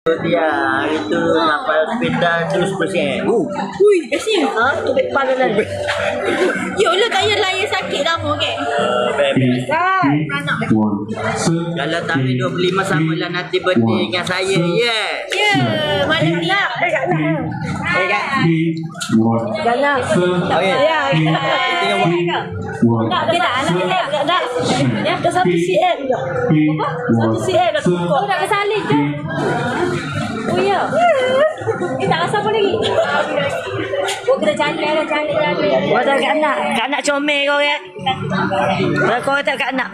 Dia hari tu sampai hospital terus persen. Ui, kasih. Ha, tu kepala dah. Yo lah tayar layar sakit lama ke? Kan. Kalau tahun 25 sama lah nanti birthday dengan saya. Yes. Ya, malam ni. Kak. Jangan. Okey. Ya. Nak ke tak? Nak ke tak? Ya, ke satu CM juga. Apa? Satu CM dah cukup. Oh, nak ke salin je. Oh ya. Tak rasa apa lagi? Oh, kita cari. Kau tak kat anak comel kau ya. Kau tak kat anak.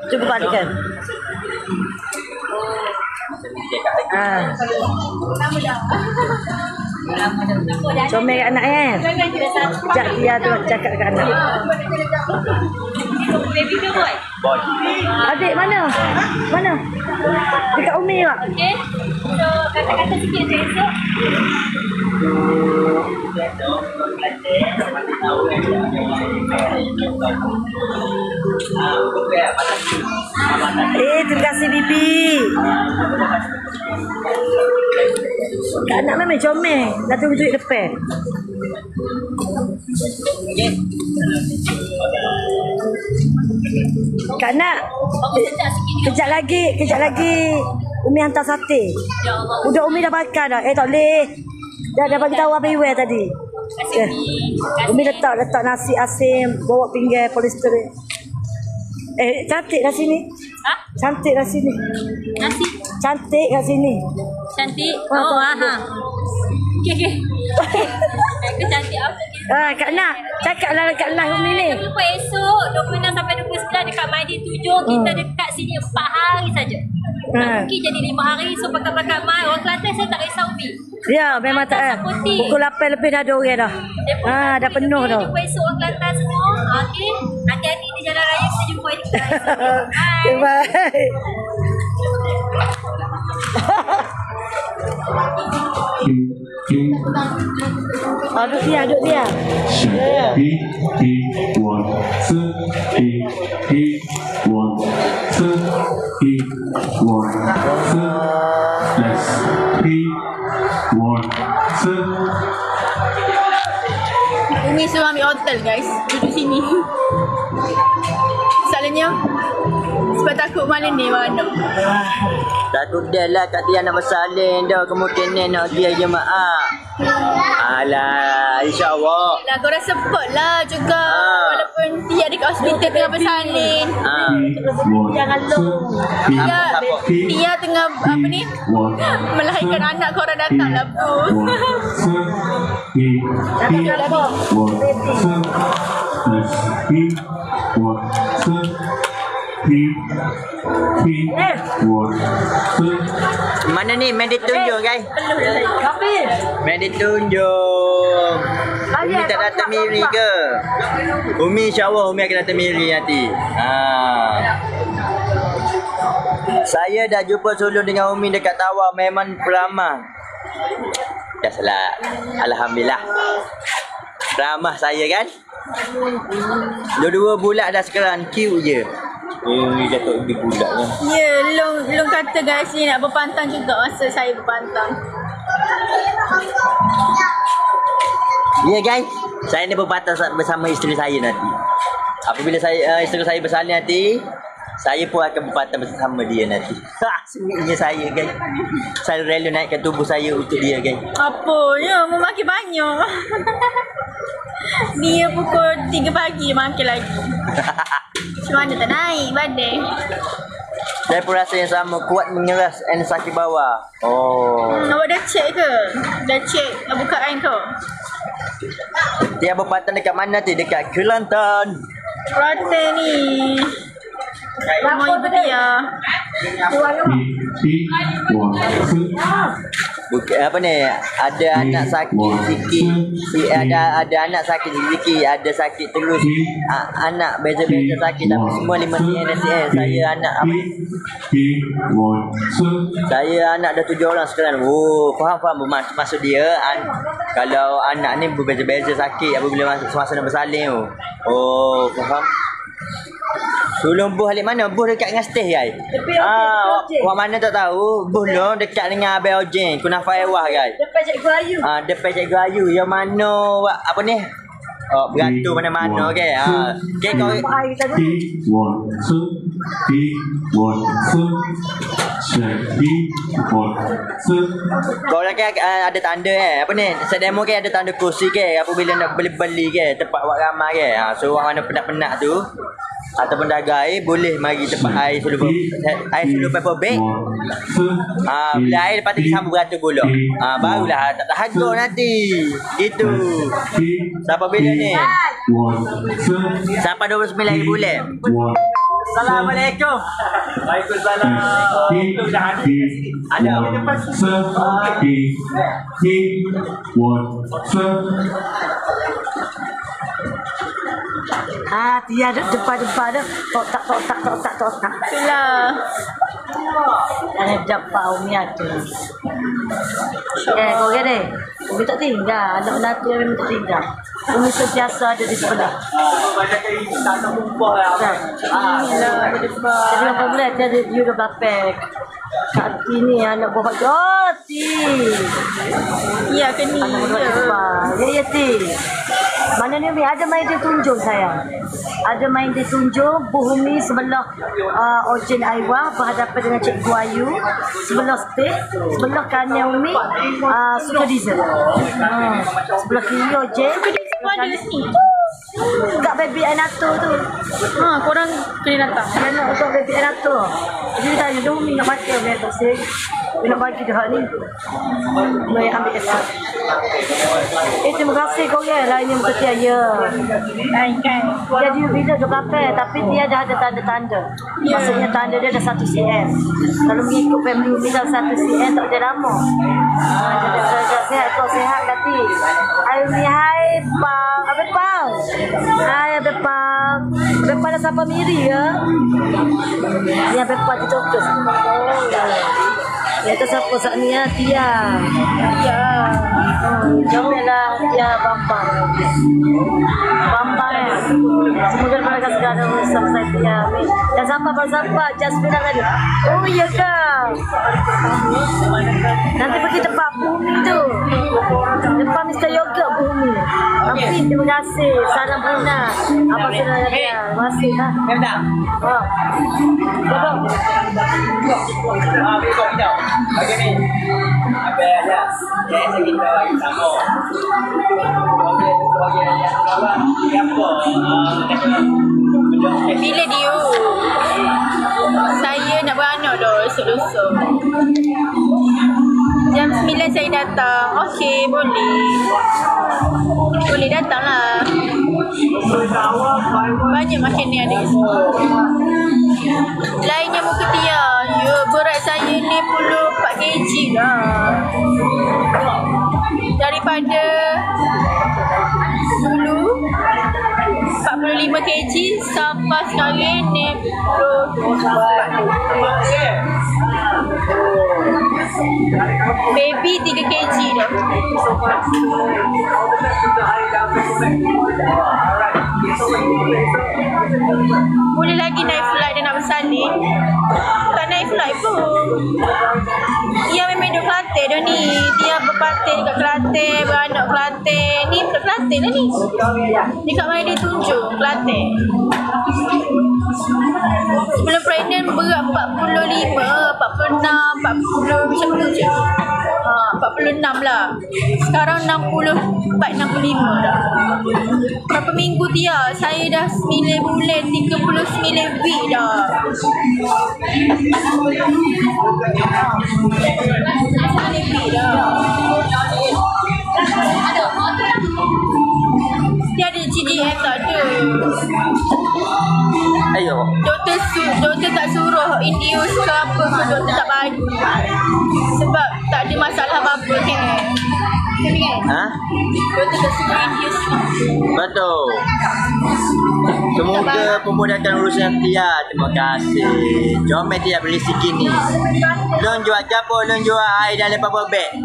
Cuba balikkan. Comel kat anak ya. Sekejap dia tu cakap kat anak. Baby ke boy? Boy. Adik mana? Mana? Dekat Umi tak? Okay. So, kata-kata sikit tu esok. Terima kasih Bibi. Kak anak memang comel. Dah tunggu duit depan. Kak nak. Kejap lagi. Umi hantar sate. Udah Umi dah bakar dah. Tak boleh. Dah bagi tahu apa Iwe tadi. Umi letak nasi asin, bawa pinggan polisterin. Cantik kat sini. Ha? Cantik kat sini. Nasi? Cantik kat sini. Cantik? Oh, aha. Okay. Aku cantik apa? Kak nak, cakaplah dekat live Umi ni. Jangan lupa esok 26 sampai 29 dekat Maidin 7. Kita dekat sini 4 hari saja. Tak mungkin jadi 5 hari. So pakat-pakat mai. Orang Kelantan saya tak risau Umi. Ya, memang tak. Pukul 8 lebih dah ada orang dah. Dah penuh dah. Jumpa esok orang Kelantan semua. Okey. Hati-hati di jalan raya kita jumpa esok. Bye. Bye. Duduk dia. Umi suruh ambil hotel guys. Duduk sini. Salahnya sebab takut malam ni mana. Takut dah lah kat dia nak bersalin dah. Kemungkinan nak dia jemaah. Alah, insyaAllah. Lah korang support lah juga. Walaupun dia dekat hospital tengah bersalin. Jangan long. Dia tengah apa ni? Melahirkan anak korang datang lah bos. Mana ni? Main ditunjuk guys. Kapil. Main ditunjuk. Umi tak datang Miri ke? Umi insyaAllah Umi akan datang Miri nanti. Saya dah jumpa sulung dengan Umi dekat Tawau. Memang peramah. Dah salah. Alhamdulillah. Peramah saya kan? Dua-dua bulat dah sekarang. Cute je. Ini jatuh di bulatnya. Ya, Long kata guys ni nak berpantang juga masa saya berpantang. Ya guys, saya ni berpantang bersama isteri saya nanti. Apabila isteri saya bersalin nanti, saya pun akan berpantang bersama dia nanti. Sebenarnya saya guys. Saya rela naikkan tubuh saya untuk dia guys. Apa ya, mau makin banyak. Dia pukul 3 pagi makin lagi. Macam mana tak naik badan? Saya pun rasa yang sama, kuat mengeras dan sakit bawah. Awak dah cek ke? Dah cek bukaan tu? Dia berpantang dekat mana tu? Dekat Kelantan. Kelantan ni. Rumah ibu dia. Apa ni? Ada anak sakit sikit. Ada anak sakit sikit. Ada sakit terus. Anak beza-beza sakit. Tapi semua 5 NSL. Saya anak apa ni? Saya anak dah 7 orang sekarang. Faham maksud dia. Kalau anak ni berbeza-beza sakit apabila semasa nak bersalin. Faham? Sulung bus balik mana? Bus dekat dengan stage guys. Awak mana tak tahu. Bus tu dekat dengan Abel Ojeng. Kunafa Ewah guys. Depan Cikgu Ayu. Depan Cikgu Ayu. Yang mana apa ni? Beratur mana-mana okey. Okey kau kau lagi ada tanda apa ni? Saya demo ke ada tanda kursi ke apabila nak beli ke tempat awak ramai ke. So orang mana penat-penat tu ataupun dagang air boleh mari tempat air sebelum paper bag. Beli air lepas tu disambung beratur pula. Barulah tak harga nanti. Gitu. Siapa bila ni? Siapa 29 bulan? Assalamualaikum. Waalaikumsalam. Ada apa depan? Tiada depan-depan dah. Tok tak. Itulah. Ada dapat Umi ada. Kau deh. Umi tak tinggal. Anak-anak tu memang tak tinggal. Umi sentiasa ada di sebelah. Jadi apa boleh jadi you dah berapa? Kat sini anak buah Joti. Ya ke ni? Anak buah Jepang. Ya ti. Mana ni Umi ada main dia tunjuk saya. Ada main dia tunjuk Bumi sebelah Ojen Aiwa berhadapan dengan Cikgu Ayu. Sebelah stage, sebelah kanan Umi Suka Diesel. Sebelah kiri Ojen. Ada sini. Kat baby Anato tu. Korang kena datang. Dia nak untuk baby Anato. Jadi dia tanya, Umi nak mati Umi tak sih. Dia nak bagi dah ni. Umi ambil kesan. Terima kasih kau ya. Lainnya berkata ya. Kan. Jadi bila dia berapa tapi dia dah ada tanda-tanda. Maksudnya tanda dia ada 1 cm. Kalau mengikut family Umi dah 1 cm tak ada lama. Jadi saya sihat kau sihat kati. Hai Umi hai Pang. Abang Pang. Hai Abang Pang. Abang Pang dah siapa miri ya? Ni Abang Pang tu doktor. Ya tu siapa saat ni ya? Tia. Jomellah Tia Bambang. Bambang ya. Semoga mereka segala urusan saya Tia. Dan sampah Jasmine tadi. Oh iya kak. Nanti pergi tempat Bumi tu. Tempat Mr. Yoga Bumi. Tapi terima kasih. Salam Bruna. Apa sudah ada? Terima kasih lah. Bila dia? Saya nak beranak dah esok-esok. Jam 9 saya datang. Okey, boleh. Boleh datang lah. Banyak makan ni ada. Lainnya muka Tia. Ya, berat saya ni 4 kg dah. Daripada dulu 45 kg sampai sekarang ni 24. Baby 3 kg dah. Boleh lagi naik flight dan nak bersalin. Tak naik flight pun. Dia memang duduk Kelantan dah ni. Dia berpartai dekat Kelantan, beranak Kelantan. Ni dekat Kelantan lah ni. Dekat mana dia tunjuk Kelantan. Sebelum pregnant berat 45, 46, 40 macam tu je. 46 lah. Sekarang 64, 65 dah. Berapa minggu Tia? Saya dah 9 bulan, 39 week dah. 9 week dah. Dia ada GDM tak ada. Ayo. Doktor tak suruh induce ke apa ke, doktor tak bagi. Sebab tak ada masalah apa-apa kan. Doktor tak suruh induce. Betul. Semoga memudahkan urusan Tia. Terima kasih. Jom Tia beli sikit ni. Lon jual apa? Lon jual air dalam paper bag.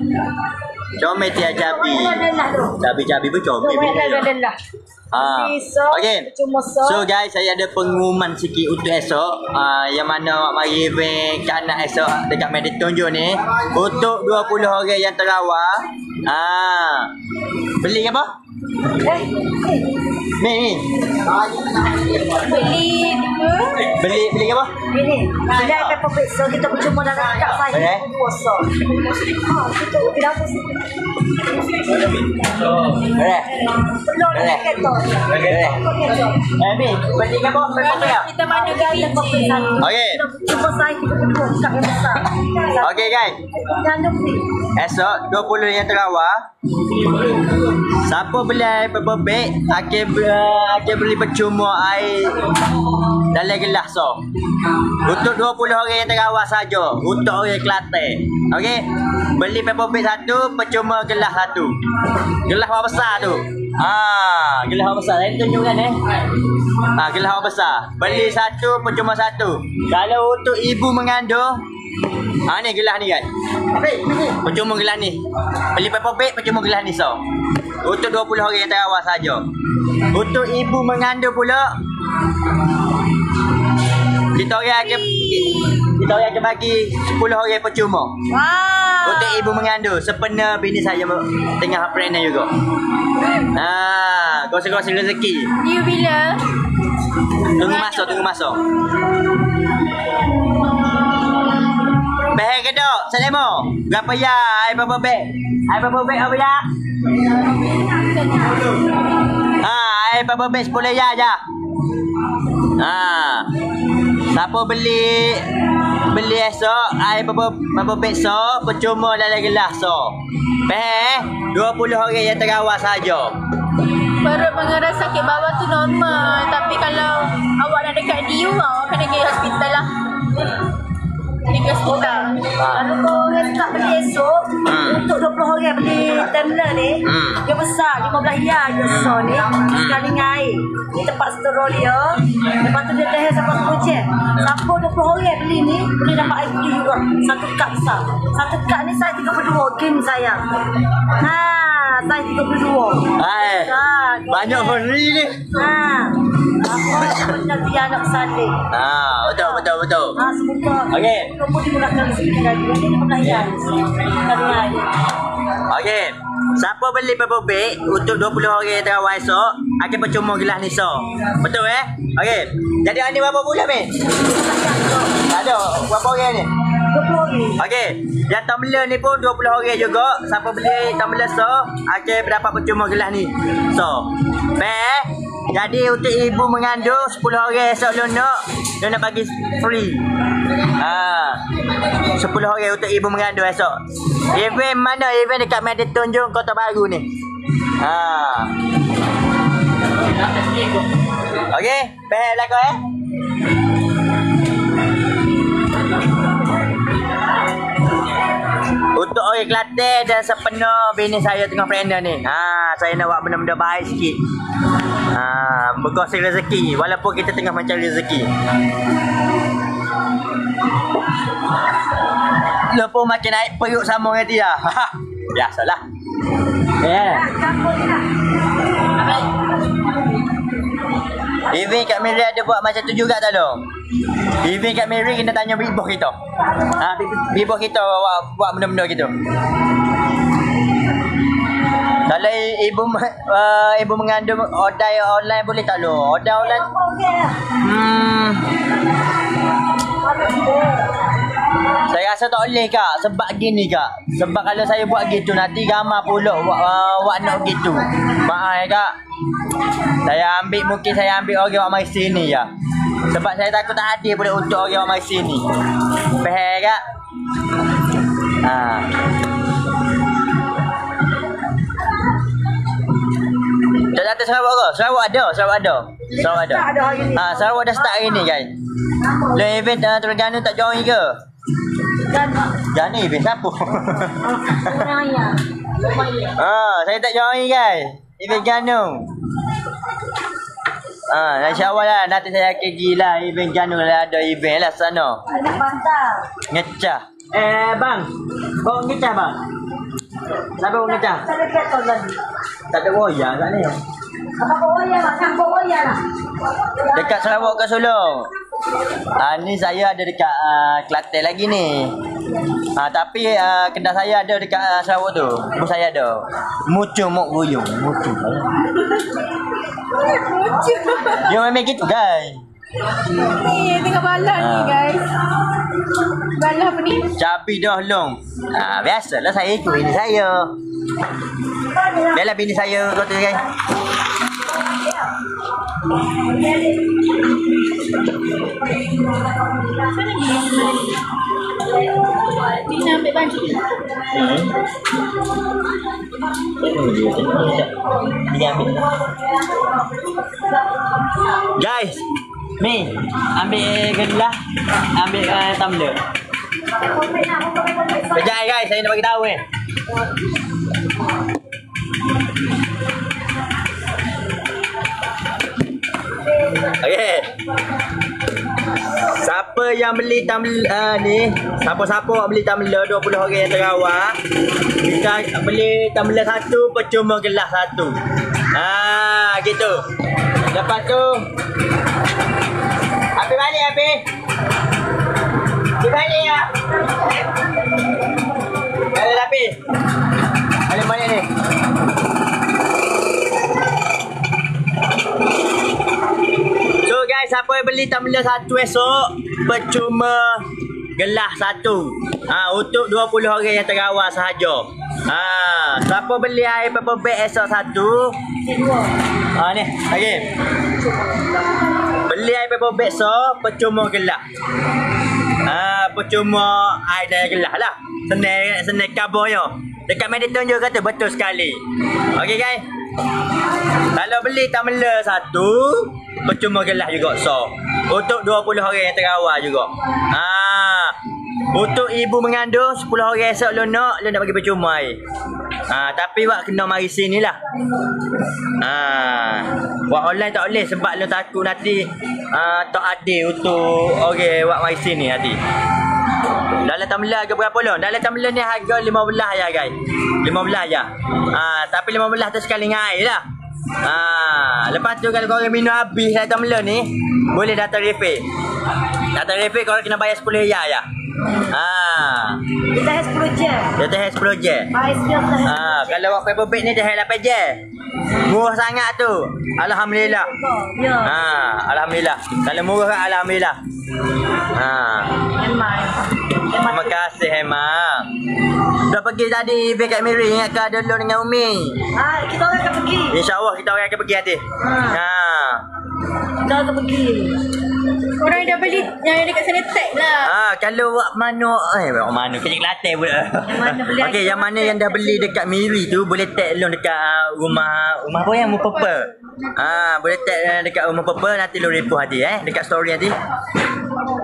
Jom Tia cabi. Cabi pun comel. Okay. So guys, saya ada pengumuman sikit untuk esok. Yang mana awak mari event kat anak esok dekat Medit Tunjuk ni. Untuk 20 orang yang terawal. Beli apa? Ni. Beli apa? Ini. Sila pepper bake. So kita bercuma dalam kat saya. Okay. Puasa. Kita tidak apa sih. Boleh. Perlu nak ketok. Boleh. Bi, beli apa? Pepper bake. Kita mana gaya Pepper satu. Okay. Cuma saya kita berdua kat yang besar. Okay guys. Jangan beli. Esok 20 yang terawal. Siapa beli air pepper bake akan beli percuma air dalam gelas so. Untuk 20 orang yang terawal saja. Untuk orang Kelantan. Okey. Beli pepper bake satu, percuma gelas satu. Gelas apa besar tu? Gelas apa besar. Saya tunjukkan gelas apa besar. Beli satu, percuma satu. Kalau untuk ibu mengandung, ni gelas ni guys. Percuma gelas ni. Beli pepper bake, percuma gelas ni so. Untuk 20 orang yang terawal saja. Untuk ibu mengandung pula, kita orang akan bagi 10 orang percuma. Wow. Untuk ibu mengandung, sepenuh bini saya tengah pregnant juga. Kongsi-kongsi rezeki. Dia bila? Tunggu masuk. Behel ke dok? Selemo. Berapa ya air pepper bake? Air pepper bake apa ya? Air pepper bake 10 ya aja. Siapa beli esok air pepper bake so, percuma dalam gelas so. Behel 20 orang yang terawal saja. Perut mengeras sakit bawah tu normal. Tapi kalau awak nak dekat DU, awak kena pergi hospital lah. Pergi hospital. Kalau kau yang tak beli esok, untuk 20 orang beli terminal ni, dia besar, 15 ya je besar ni. Sekali dengan air. Ni tempat storol dia. Lepas tu dia dah sampai kucing. Siapa 20 orang beli ni, boleh dapat air putih juga. Satu kad besar. Satu kad ni saya 32 game saya. Saya 32. Banyak beri ni. Apa nanti anak salih. Betul. Semoga. Okey. Kamu dimudahkan rezeki lagi. Ini 15 ya. Sekali dengan air. Okey. Siapa beli pepper bake untuk 20 orang yang terawal esok akan percuma gelas ni so. Betul Okey. Jadi ni berapa bulan ni? Tak ada. Berapa orang ni? 20 orang. Okey. Yang tumbler ni pun 20 orang juga. Siapa beli tumbler so akan dapat percuma gelas ni. So, jadi untuk ibu mengandung 10 orang esok dia nak bagi free. 10 orang untuk ibu mengandung esok. Event mana? Event dekat Medit Tunjuk Kota Baru ni. Okey, behel lah kau Untuk orang Kelantan dan sepenuh bini saya tengah pregnant ni. Saya nak buat benda-benda baik sikit. Berkongsi rezeki walaupun kita tengah mencari rezeki. Lepas makin naik perut sama dengan dia. Biasalah. Event kat Mary ada buat macam tu juga tak dong? Event kat Mary kena tanya bibah kita. Bibah kita buat benda-benda gitu. Kalau ibu mengandung order online boleh tak lo? Order online. Saya rasa tak boleh kak. Sebab gini kak. Sebab kalau saya buat gitu nanti gambar pula buat nak gitu. Maaf kak. Mungkin saya ambil orang yang mari sini ya. Sebab saya takut tak adil pula untuk orang yang mari sini. Faham kak? Tak datang Sarawak ke? Sarawak ada. Sarawak dah start hari ni guys. Lo event Terengganu tak join ke? Jangan event siapa? Saya tak join guys. Event Ganung. InsyaAllah lah. Nanti saya akan pergi lah. Event Ganung lah. Ada event lah sana. Ngecah. Bang. Bawa ngecah bang. Siapa bawa ngecah? Tak ada wayang kat ni. Dekat Sarawak ke Solo? Ni saya ada dekat Kelantan lagi ni. Tapi kedai saya ada dekat Sarawak tu. Bos saya ada. Mucu mok guyung. Mucu. Dia memang gitu guys. Ni tengah balah ni guys. Balah apa ni? Cabai dah long. Biasalah saya ikut bini saya. Biarlah bini saya kata guys. Bina ambil baju. Guys, ni ambil gelas, ambil tumbler. Kejap guys, saya nak bagi tahu ni. Okey. Siapa yang beli tumbler ni, siapa-siapa beli tumbler 20 orang yang terawak, kita beli tumbler satu percuma gelas satu. Gitu. Lepas tu Habis balik habis. Balik ya. Balik habis. Balik balik ni. So guys, siapa yang beli tumbler satu esok, percuma gelas satu. Untuk 20 orang yang terawak sahaja. Siapa beli air paper bag esok satu. Ni, lagi. Beli air paper bag esok, percuma gelas. Percuma air dan gelas lah. Senang kabarnya. Dekat Mediton juga kata betul sekali. Okey guys. Kalau beli tumbler satu, percuma gelas juga so. Untuk 20 orang yang terawak juga. Untuk ibu mengandung 10 orang esok lo nak bagi percuma air. Tapi wak kena mari sini lah. Wak online tak boleh sebab lo takut nanti tak adil untuk orang wak mari sini nanti. Dalam tumbler harga berapa lo? Dalam tumbler ni harga 15 ya guys. 15 je. Tapi 15 tu sekali dengan air lah. Lepas tu kalau korang minum habis dalam tumbler ni, boleh datang refill. Datang refill korang kena bayar 10 riyal je. Kita has 10 je. Kita has 10 je. Kalau awak paper bag ni dah 8 je. Murah sangat tu. Alhamdulillah. Ya. Alhamdulillah. Kalau murah kan alhamdulillah. Terima kasih Hema. Dah pergi tadi event kat Miri, ingat ke dulu dengan Umi? Kita orang akan pergi. InsyaAllah kita orang akan pergi nanti. Kita akan pergi. Orang dah beli yang dekat sana tag lah. Kalau wak mana mana kerja Kelantan pula. Okey, yang mana yang dah beli dekat Miri tu boleh tag long dekat rumah apa yang rumah Purple. Boleh tag dekat rumah Purple, nanti lo repost nanti dekat story nanti.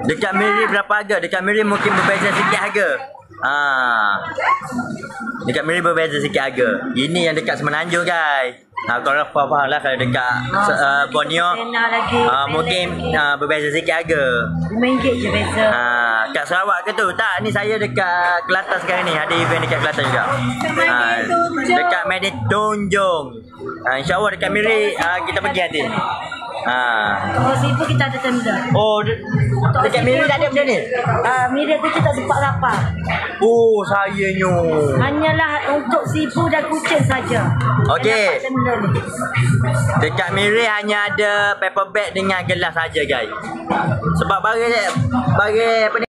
Dekat Miri berapa harga? Dekat Miri mungkin berbeza sikit harga. Dekat Miri berbeza sikit harga. Ini yang dekat Semenanjung guys. Korang faham lah kalau dekat Borneo mungkin berbeza sikit harga. RM5 je beza. Kat Sarawak ke tu? Tak, ni saya dekat Kelantan sekarang ni. Ada event dekat Kelantan juga. Dekat Meditonjong. InsyaAllah dekat Miri kita pergi nanti. Kalau sibu kita ada tenda. Oh, dekat Miri tak ada benda ni? Miri tu kita sempat lapar. Oh, sayangnya. Hanyalah untuk sibu dan kucing saja. Okey. Dekat Miri hanya ada paper bag dengan gelas saja guys. Sebab bagi apa ni?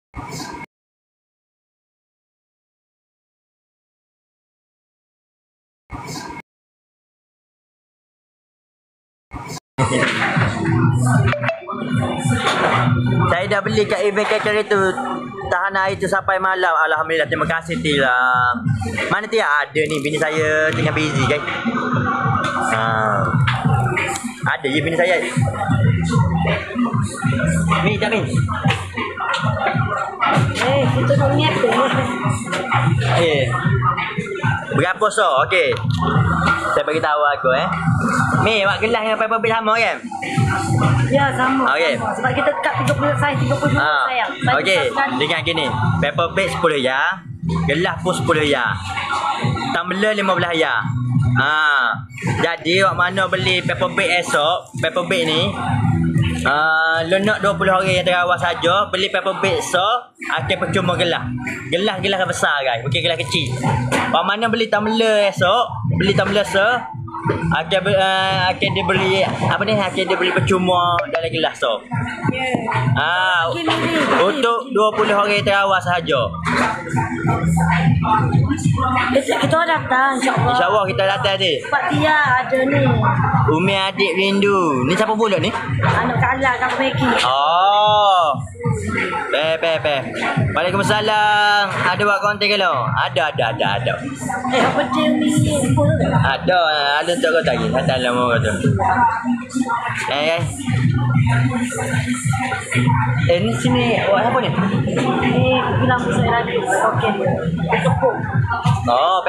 Saya dah beli kat event Kekeri tu. Tahan air tu sampai malam. Alhamdulillah, terima kasih Tira. Mana Tira? Ada ni, bini saya tengah busy guys. Ada je bini saya. Mi, tak Mi? Kita nak niat tu. Berapa so? Okey. Saya bagi tahu aku Mi, awak gelas dengan paper bag sama kan? Ya, sama. Okey. Sebab kita kat 30 saiz 30 sayang. Okey, dengar gini. Paper bag 10 ya. Gelas pun 10 ya. Tumbler 15 ya. Jadi awak mana beli paper bag esok, paper bag ni lu nak 20 orang yang terawal saja, beli paper bag esok akan percuma gelas. Gelas besar guys, bukan gelas kecil. Awak mana beli tumbler esok, beli tumbler akan dibeli apa ni, akan dibeli percuma dalam gelas tu. Untuk 20 orang terawal sahaja. Kita datang insya-Allah. InsyaAllah kita datang ni. Pak Tia ada ni. Umi adik rindu. Ni siapa pula ni? Anak Kala Kak Meki. Oh. Waalaikumsalam. Ada buat konten ke lo? Ada. Apa dia ni? Ada untuk kau tadi. Ada lama kau tu. Ni sini awak apa ni? Ni bilang saya lagi. Okey. Cukup. Oh,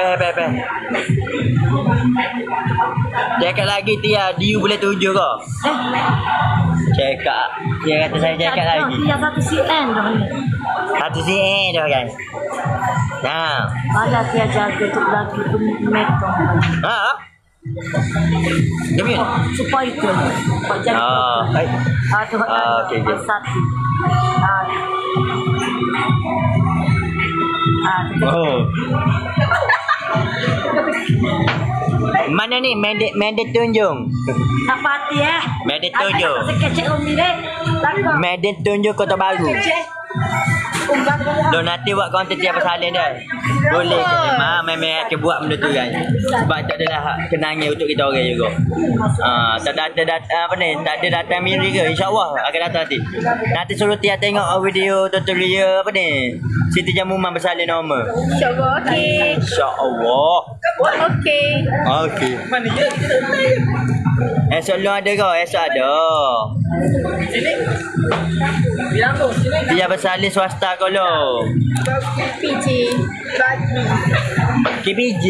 Cakap lagi Tia, dia boleh tuju kau? Cakap. Dia kata saya cakap lagi. Tia 1 cm dah ni. 1 cm dah kan? Nah. Ada Tia jaga tu lagi tu meter. Demi ni? Supaya itu. Pak jaga. Baik. Tu okey. Satu. Oh. Mana ni Medet tunjung? Tak pati Medet tunjuk. Kecek Umi dek. Takut. Medet tunjuk Kota Baru. Lo nanti buat konten tiap salin dah. Boleh ke? Memang akan buat benda tu kan. Sebab tak adalah kenangan untuk kita orang juga. Tak ada apa ni? Tak ada datang miri ke? InsyaAllah akan datang nanti. Nanti suruh Tia tengok video tutorial apa ni? Siti Jamuman bersalin normal. InsyaAllah. Okey. InsyaAllah. Okey. Mana je? Esok lu ada ke? Esok ada. Sini. Dia bersalin swasta kau lo. KPJ.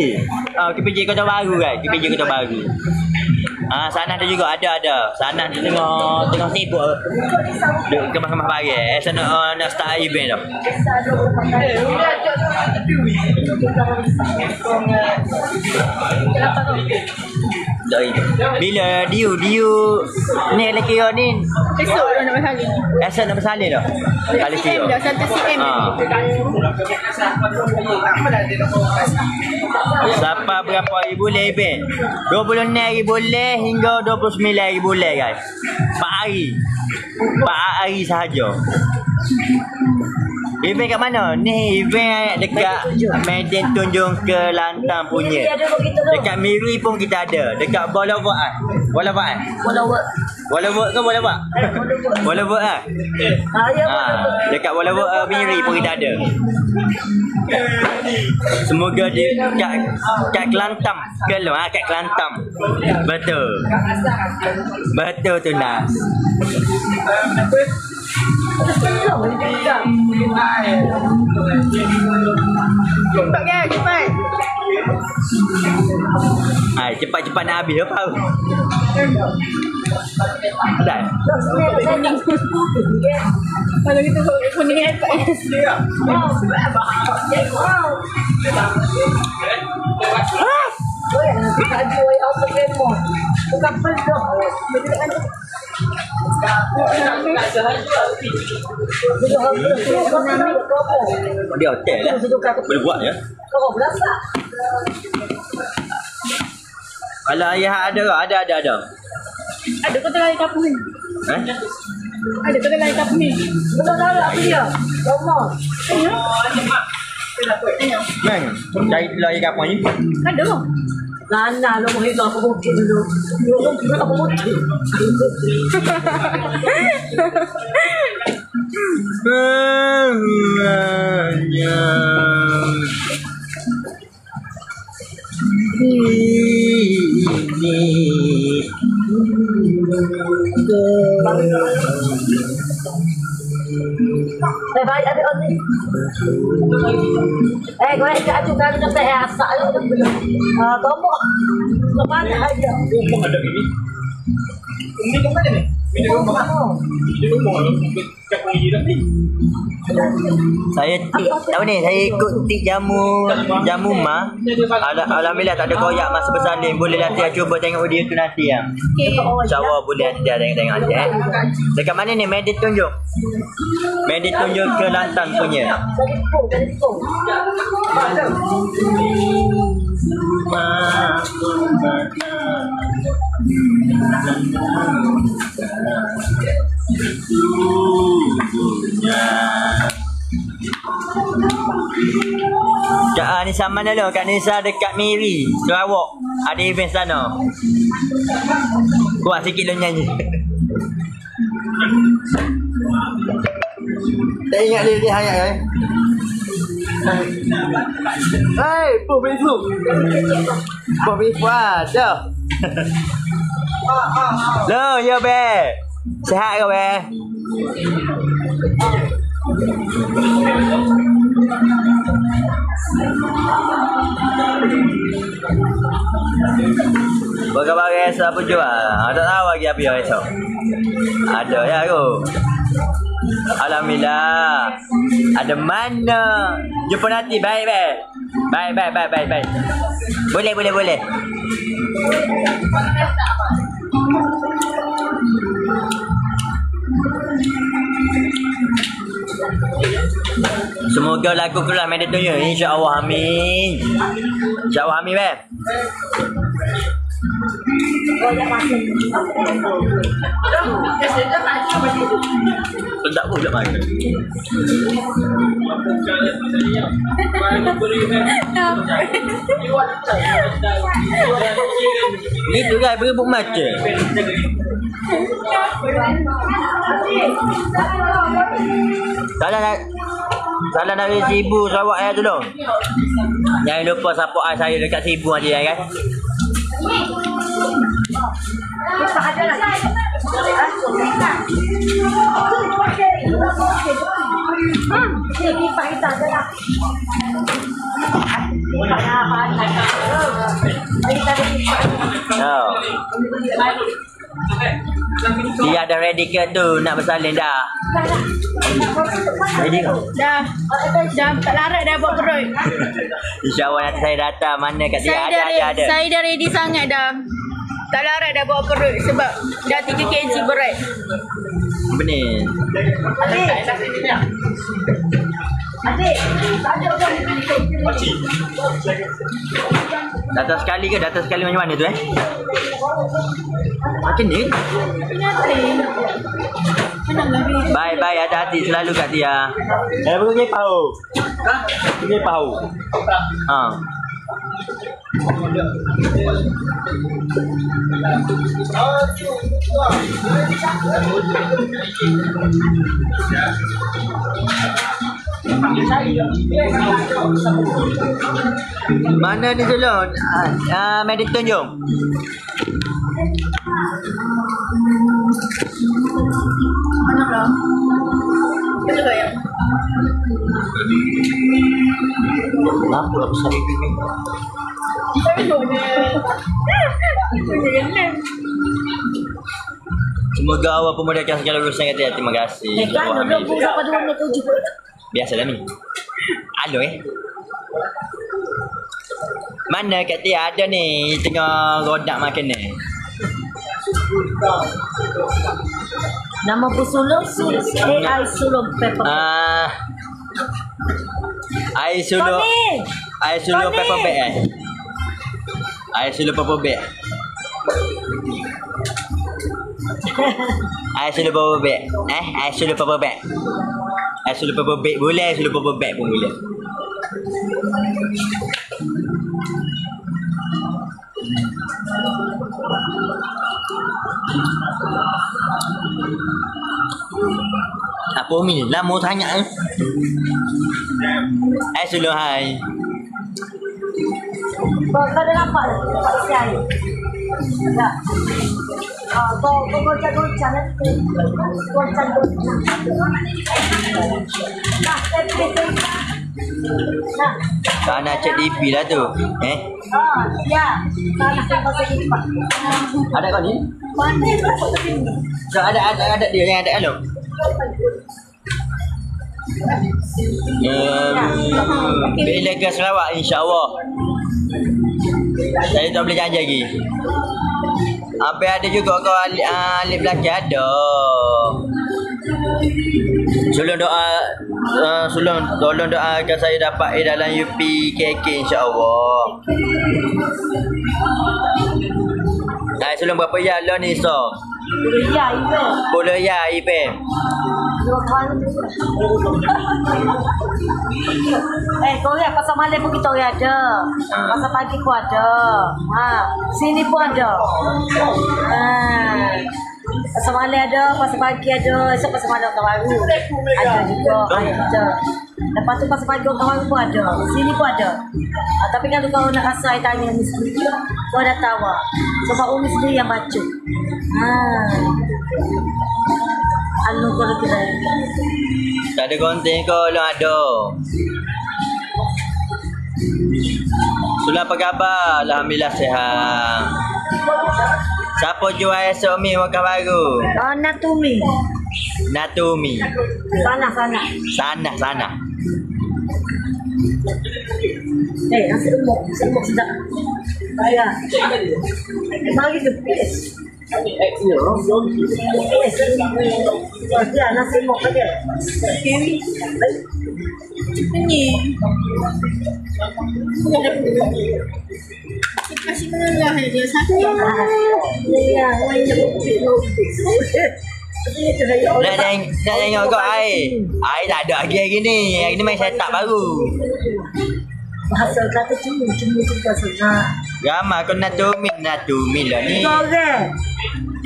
KPJ Kota Baru kan? KPJ Kota Baru. Sana ada juga, ada. Sana tengah sibuk. Duk kemas-kemas barang. Esok nak start event dah. Bila Diu ni lelaki ni Esok dah nak bersalin. esok nak bersalin dah. Kali kira. Dah 1 cm. Siapa berapa hari boleh event? 26 hari boleh hingga 29 hari boleh guys. 4 hari sahaja. Event kat mana? Ni event dekat Medan Tunjung Kelantan punya. Dekat Miri pun kita ada. Dekat Bolawak ah. Bolawak ke Bolawak? Bolawak ah. Dekat Bolawak Miri pun kita ada. Semoga dia kat Kelantan. Kat Kelantan. Betul tu Nas. Cepat. Cepat nak habis apa? Dah. Kalau kita kuning iPad. Dia hotel lah. Boleh buat ya. Kalau ayah ada ke? Ada. Ada kau tengah ikat ni. Ada kau tengah ikat ni. Bang, cari telur ikan apa ni? Ada. Nana lo mau hidup apa mungkin dulu. Lo apa mungkin. Baik ada ni. Gue kat tu kan nak saya asak lu. Kamu mana aja. Ada ini. Ini ke mana ni? Saya tahu ni, saya ikut tik jamu ma. Alhamdulillah tak ada koyak masa bersalin. Boleh nanti cuba tengok video tu nanti ya. InsyaAllah boleh nanti tengok nanti Dekat mana ni Medit tunjuk? Medit tunjuk ke Lantan punya. Kak Nisa mana dulu? Kak Nisa dekat Miri, Sarawak. Ada event sana. Kuat sikit lu nyanyi. Tak ingat dia hangat kan? Hei, Puk Bisu. Puk Bisu ada. Lo, ya be. Sehat ke be? Bagai-bagai siapa jual? Tak tahu lagi apa yang esok. Ada ya aku. Alhamdulillah. Ada mana? Jumpa nanti. Baik. Boleh. Semoga lagu keluar Medit tunjuk. InsyaAllah amin. InsyaAllah amin be. Tak boleh makan. Gitu kan berebut mata. Salah nak Sibu Sarawak saya tu dong. Jangan lupa support saya dekat Sibu nanti kan. Dia dah ready ke tu nak bersalin dah? Ready ke? Dah tak larat dah buat perut. InsyaAllah nanti saya datang. Mana kat dia ada. Saya dah ready sangat dah. Tak larat dah buat perut sebab dah 3 kg berat. Apa ni? Datang sekali ke? Datang sekali macam mana tu Makin ni? Bye, hati-hati selalu kat dia. Saya pergi pau. Pergi pau. Mana ni Sulon? Medit tunjuk. Mana lah? Betul ke yang? Kenapa aku sakit ni? Semoga Allah pemudahkan segala urusan kita. Terima kasih. Biasalah ni. Halo Mana kat dia ada ni tengah rodak makan ni. Nama pesulung AI Sulung Pepper. Air sulung pepper bag Air sulung pepper bag. Air sulung pepper bag. Air sulung pepper bag. Air sulung pepper bag boleh, air sulung pepper bag pun boleh. Apa Umi? Lama tanya sulung hai. Kau ada nampak tak? Nampak isi air? Tak. Kau goncang-goncang nanti. Goncang-goncang. Nah, saya Sana cek DP lah tu. Ya. Sana sampai sini Pak. Ada kau ni? So, ada dia yang ada alo. Bila ke Sarawak insya-Allah. Saya tak boleh janji lagi. Apa ada juga kau alif belakang ada. Tolong doakan saya dapat dalam UPKK insya-Allah. Dah sebelum berapa ya lo ni so? Ya, itu. Boleh ya IPM. Kau lihat pasal malam pun kita ada. Pasal pagi pun ada. Sini pun ada. Pasal malam ada, pasal pagi ada, esok pasal malam orang baru. Ada juga. Ada. Lepas tu pasal pagi orang baru pun ada. Sini pun ada. Tapi kalau kau nak rasa saya tanya ni sendiri, kau dah tahu. Sebab Umi sendiri yang baca. Anu kalau kira. Tak ada konten kau long ada. Sulah apa khabar? Alhamdulillah sihat. Siapa jual esok mi makan baru? Natumi. Natumi. Sana. Nasi lemak sedap. Ya. Mari tu PS. Ya, nasi lemak saja. Ini. Kasih menengah dia satu. Ya, Nak tengok kau air. Air tak ada lagi hari ni. Hari ni main setup baru. Bahasa kata cumi juga senang. Ramai kau Natumi lah ni. 3 orang.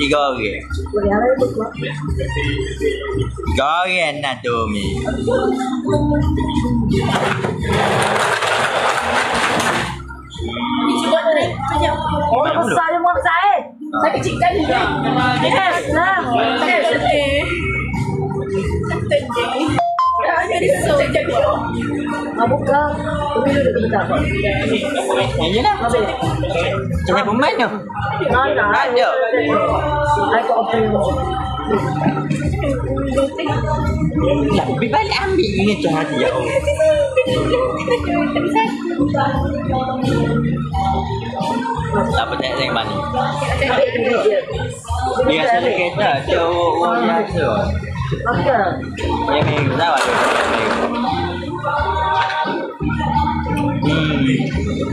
3 orang. Boleh ada buat. 3 orang Natumi. Oh, besar dia mau saya. Saya kecil kali. Yes, lah. Buka. Yang lah. Macam pemain tu. Ada. Aku open. Lebih balik ambil ni tu hati ya Allah. Tak percaya dengan mana. Dia rasa kereta tu orang biasa. Apa? Yang main pesawat tu.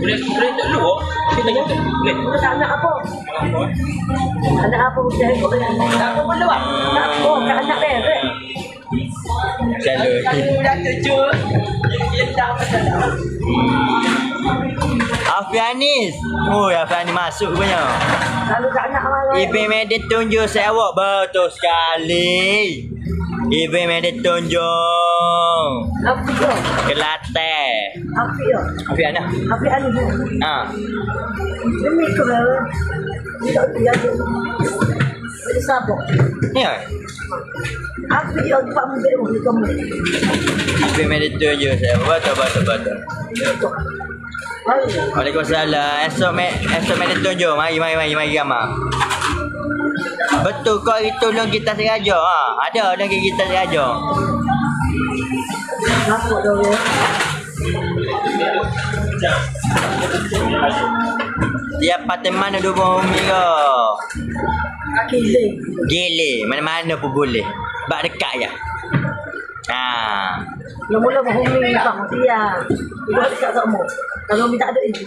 Boleh tak lu? Kita kata boleh. Anak apa? Anak apa mesti ikut anak. Apa perlu ah? Oh, kat anak dia. Selalu. Dah tujuh. Dia dah pasal. Afianis. Oh, Afianis masuk punya. Kalau kat anak orang. Ibu Medit tunjuk saya awak betul sekali. Ibu Medit tunjuk. Apa tu? Kelantan. Apa tu? Afiana. Apa anu? Ini kau. Tidak dia. Ini siapa? Ya. Apa dia tempat mobil ni kamu? Ibu Medit tunjuk saya betul. Waalaikumsalam. Esok Medit tunjuk. Mari gambar. Betul kau itu long kita sengaja. Ada long kita sengaja. Apa dia? Dia paten mana dua Umi kau? Gile. Mana-mana pun boleh. Bak dekat je. Mula-mula Umi bang dia. Dia dekat sama. Kalau Umi tak ada ini.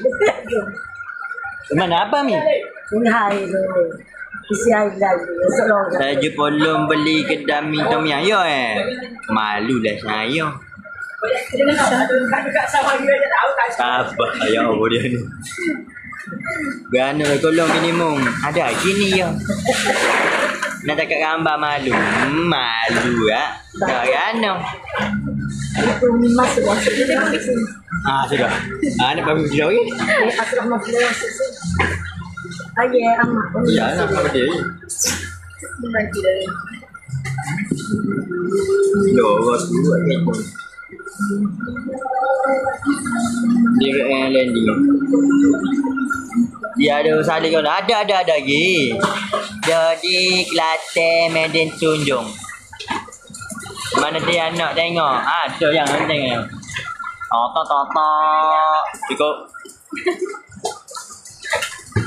Mana apa Mi? Ini hari tu. Isi air lagi. Saya jumpa long beli kedai mi tom yam yo Malulah saya. Sabar ya Allah dia ni. Berana tolong minimum. Ada gini ya. Nak cakap gambar malu. Malu ah. Berana. Itu masuk. Sudah. Nak pergi video lagi? Asal masuk. Ayah amak. Ya, nak pergi. Nanti dah. Yo, waktu Dia landing. Dia ada salin kau. Ada lagi. Jadi Kelantan Medan Tunjung. Mana dia nak tengok? Ada yang nak tengok. Tak. Cukup.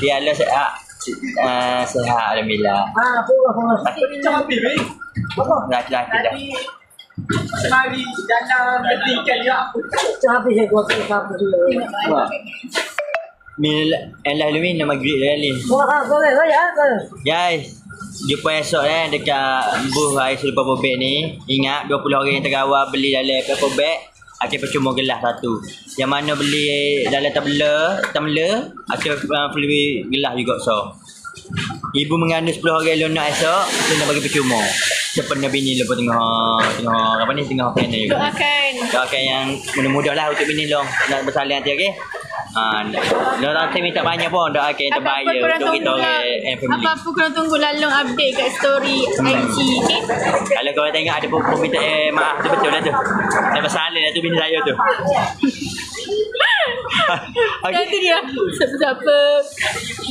Dia ada sehat. Sehat alhamdulillah. Laki-laki dah. Semari dalam berikan dia apa? Habis saya buat apa dulu. Mil elah lu minum maghrib kali. Wah, boleh ya. Guys, jumpa esok dekat booth air serupa bobek ni. Ingat 20 orang yang tergawal beli dalam paper bag akan percuma gelas satu. Yang mana beli dalam tumbler akan free gelas juga so. Ibu mengandung 10 orang lunak esok, dia nak bagi percuma. Sepenuh bini lepas tengah apa ni tengah panel juga. Doakan yang mudah-mudah lah untuk bini long nak bersalin nanti okey. Saya minta banyak pun doakan yang terbaik untuk kita orang family. Apa-apa korang tunggu Lalong update kat story IG okay? Kalau korang tengok ada perminta maaf tu betul dah tu. Saya bersalin dah tu bini saya tu. Nanti dia siapa-siapa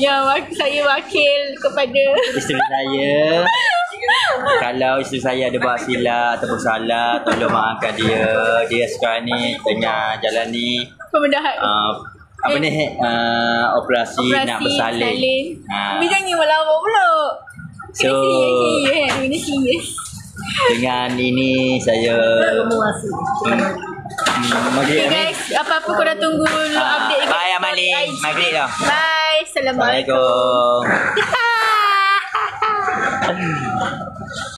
yang saya wakil kepada Isteri saya. Kalau isteri saya ada buat silap ataupun salah, tolong maafkan dia. Dia sekarang ni tengah jalani pembedahan operasi nak bersalin. Tapi jangan melawak pula. So Ini serius. dengan ini saya Okay guys, apa-apa korang tunggu update kat bye story Amali. IG. Maghrib dah. Bye. Assalamualaikum. Assalamualaikum.